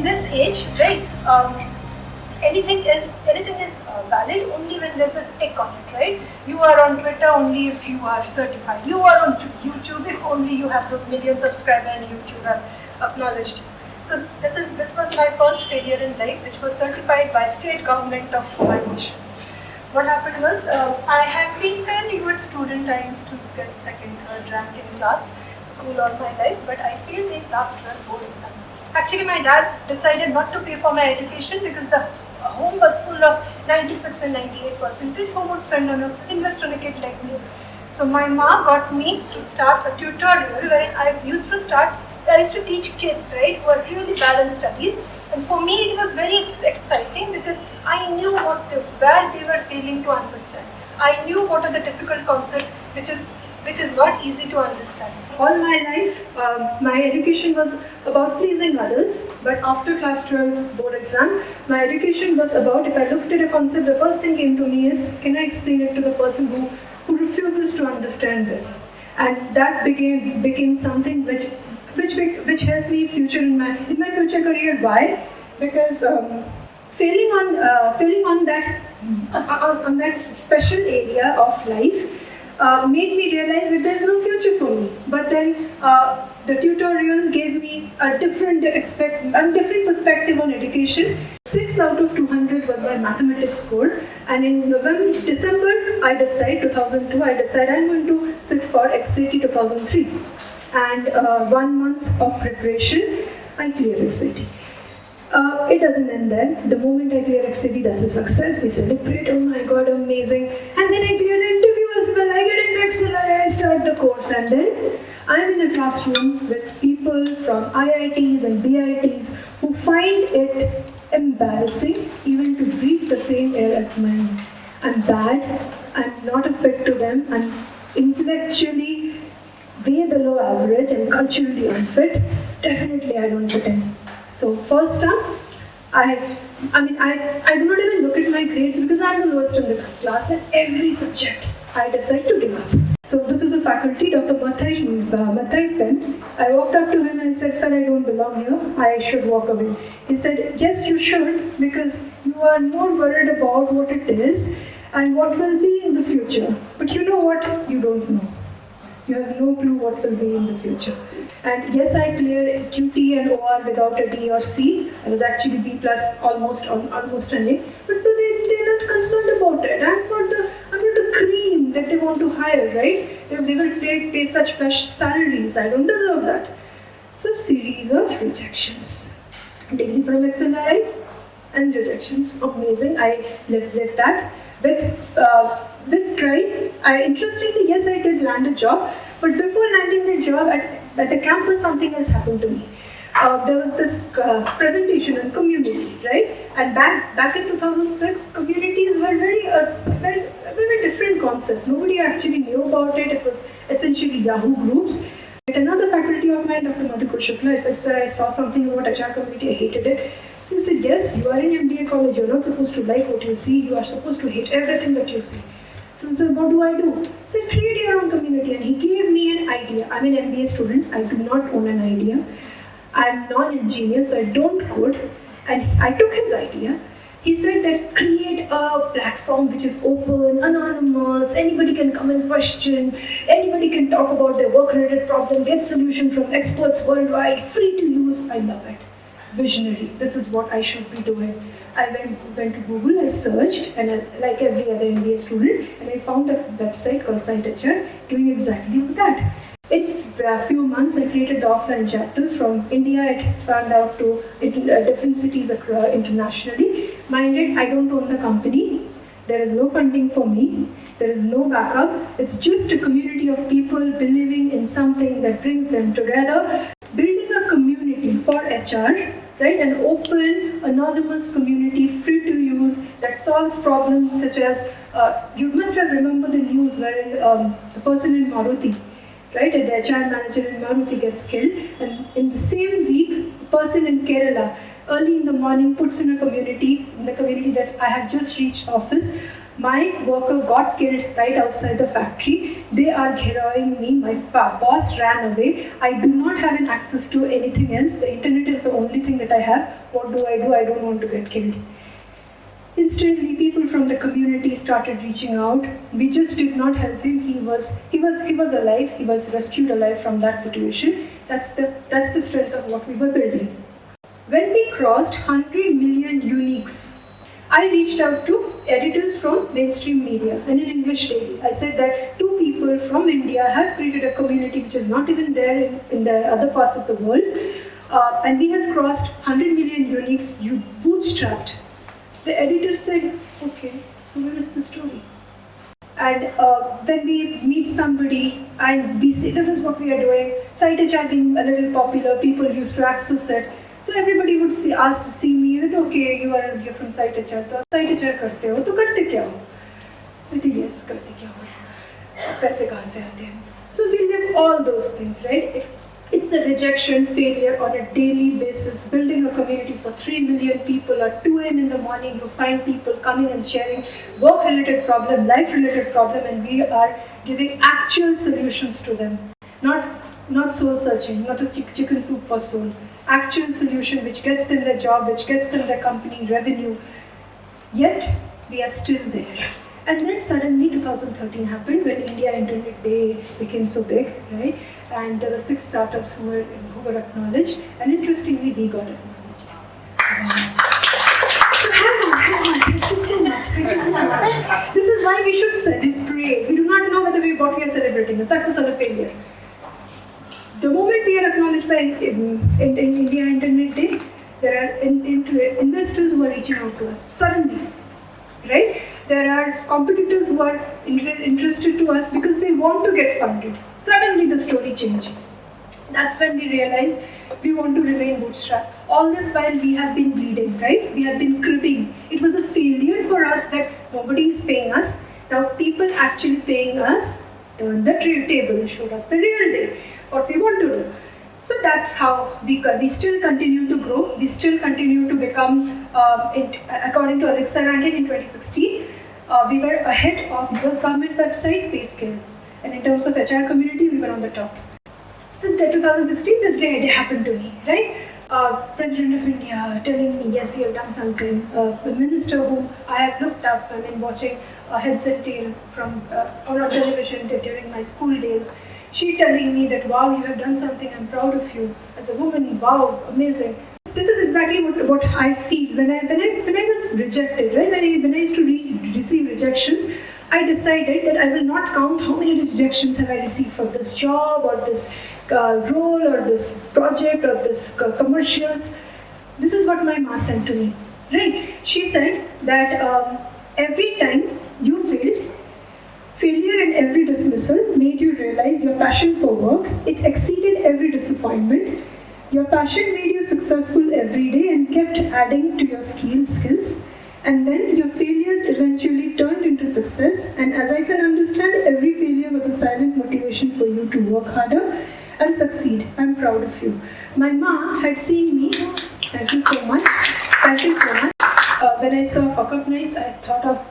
in this age, right, anything is valid only when there's a tick on it, right? You are on Twitter only if you are certified. You are on YouTube if only you have those million subscribers and YouTube have acknowledged you. So this was my first failure in life, which was certified by state government of my nation. What happened was, I have been fairly good student. I used to get second, third rank in class, school all my life, but I failed in class 12 board exam. Actually, my dad decided not to pay for my education because the home was full of 96 and 98 percentage. Who would invest on a kid like me? So my mom got me to start a tutorial where I used to teach kids, right, who are really bad in studies. And for me, it was very exciting because I knew where they were failing to understand. I knew what are the difficult concepts, which is not easy to understand. All my life, my education was about pleasing others, but after class 12 board exam, my education was about, if I looked at a concept, the first thing came to me is, can I explain it to the person who refuses to understand this? And that became something which helped me in my future career. Why? Because failing on that special area of life made me realize that there's no future for me. But then the tutorial gave me a different perspective on education. 6 out of 200 was my mathematics score, and in December 2002, I decided I'm going to sit for XCT 2003. And 1 month of preparation, I clear XCT. It doesn't end there. The moment I clear XCT, that's a success. We celebrate, oh my god, amazing. And then I clear the interview as well. I get into Accelerate, I start the course, and then I'm in a classroom with people from IITs and BITs who find it embarrassing even to breathe the same air as mine. I'm bad, I'm not a fit to them, I'm intellectually way below average and culturally unfit. Definitely I don't fit in. So first time, I do not even look at my grades because I'm the lowest in the class in every subject. I decide to give up. So this is the faculty, Dr. Mathai Fen. I walked up to him and I said, sir, I don't belong here. I should walk away. He said, yes, you should, because you are more worried about what it is and what will be in the future. But you know what? You don't know. You have no clue what will be in the future. And yes, I cleared QT and OR without a D or C. I was actually B plus, almost an A. But they're not concerned about it. I'm not the cream that they want to hire, right? They will pay such salaries. I don't deserve that. So series of rejections. Degree from XLI and rejections. Amazing. I lived that. With pride, interestingly, yes, I did land a job, but before landing the job at the campus, something else happened to me. There was this presentation on community, right? And back in 2006, communities were very different concept. Nobody actually knew about it. It was essentially Yahoo groups. At another faculty of mine, Dr. Madhukar Shukla, I said, sir, I saw something about HR community, I hated it. So he said, yes, you are in MBA college, you're not supposed to like what you see, you are supposed to hate everything that you see. So what do I do? So create your own community, and he gave me an idea. I'm an MBA student, I do not own an idea. I'm non-engineer, so I don't code. And I took his idea. He said that create a platform which is open, anonymous, anybody can come and question, anybody can talk about their work-related problem, get solution from experts worldwide, free to use. I love it. Visionary. This is what I should be doing. I went to Google, I searched, and like every other MBA student, and I found a website called SiteHR doing exactly that. In a few months, I created the offline chapters. From India, it spanned out to different cities internationally. Minded, I don't own the company. There is no funding for me. There is no backup. It's just a community of people believing in something that brings them together. Building a community for HR, right? An open, anonymous community, free to use, that solves problems such as, you must have remembered the news wherein the person in Maruti, right, the HR manager in Maruti gets killed, and in the same week, the person in Kerala, early in the morning, puts in the community that I had just reached office, My worker got killed right outside the factory. They are heroing me. My boss ran away. I do not have an access to anything else. The internet is the only thing that I have. What do? I don't want to get killed. Instantly, people from the community started reaching out. We just did not help him. He was alive. He was rescued alive from that situation. That's the strength of what we were building. When we crossed 100 million uniques, I reached out to editors from mainstream media and in English daily. I said that two people from India have created a community which is not even there in the other parts of the world, and we have crossed 100 million uniques. You bootstrapped. The editor said, okay, so where is the story? And when we meet somebody and we say, this is what we are doing, SiteHR being a little popular, people used to access it. So everybody would see me that, okay, you're from SiteHR, तो SiteHR करते हो, तो करते क्या हो? I said, yes, करते क्या हो? पैसे कहाँ से आते हैं? So we live all those things, right? It's a rejection, failure on a daily basis. Building a community for 3 million people at 2 a.m. in the morning, you find people coming and sharing work-related problem, life-related problem, and we are giving actual solutions to them. Not soul searching, not a chicken soup for soul. Actual solution which gets them their job, which gets them their company revenue. Yet, we are still there. And then suddenly 2013 happened when India Internet Day became so big, right? And there were 6 startups who were acknowledged, and interestingly, we got acknowledged. Wow. Hang on, thank you so much, This is why we should celebrate. We do not know what we are celebrating, a success or a failure. The moment we are acknowledged by India Internet Day, there are investors who are reaching out to us, suddenly, right? There are competitors who are interested to us because they want to get funded. Suddenly the story changed. That's when we realized we want to remain bootstrapped. All this while we have been bleeding, right? We have been cribbing. It was a failure for us that nobody is paying us. Now people actually paying us turned the table, showed us the real day, what we want to do. So that's how we still continue to grow. We still continue to become, according to Alexa ranking in 2016, we were ahead of US government website PayScale. And in terms of HR community, we were on the top. Since 2016, this day happened to me, right? President of India telling me, yes, you have done something. The minister whom I have looked up, watching Heads and Tail on television during my school days. She telling me that, wow, you have done something, I'm proud of you. As a woman, wow, amazing. This is exactly what I feel when I was rejected, right? When I used to receive rejections, I decided that I will not count how many rejections have I received for this job or this role or this project or this commercials. This is what my ma said to me, right? She said that every time you failed, failure and every dismissal made you realize your passion for work. It exceeded every disappointment. Your passion made you successful every day and kept adding to your skills. And then your failures eventually turned into success. And as I can understand, every failure was a silent motivation for you to work harder and succeed. I'm proud of you. My ma had seen me. Thank you so much. Thank you so much. When I saw Fuck Up Nights, I thought of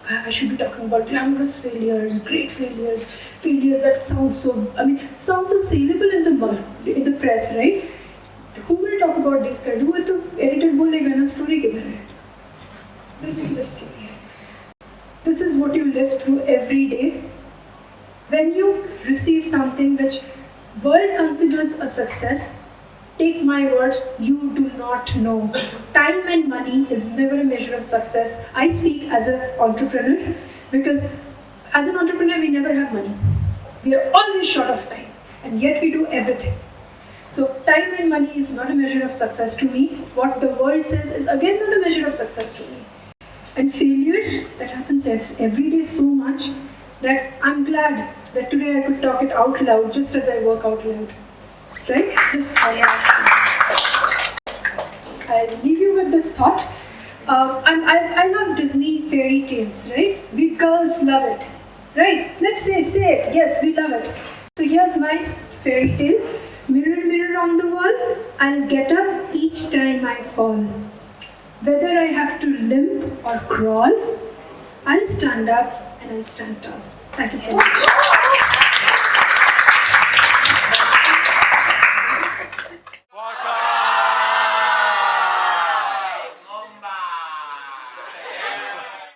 I should be talking about glamorous failures, great failures, failures that sound so saleable in the press, right? Who will talk about this kind? Who will to editor bolega na story kidhar hai? We'll tell the story. This is what you live through every day. When you receive something which world considers a success, take my words, you do not know. Time and money is never a measure of success. I speak as an entrepreneur because as an entrepreneur, we never have money. We are always short of time, and yet we do everything. So time and money is not a measure of success to me. What the world says is again not a measure of success to me. And failures, that happens every day so much that I'm glad that today I could talk it out loud just as I work out loud. Right? I'll leave you with this thought. I love Disney fairy tales, right? We girls love it, right? Let's say it. Yes, we love it. So here's my fairy tale. Mirror, mirror on the wall, I'll get up each time I fall. Whether I have to limp or crawl, I'll stand up and I'll stand tall. Thank you so much.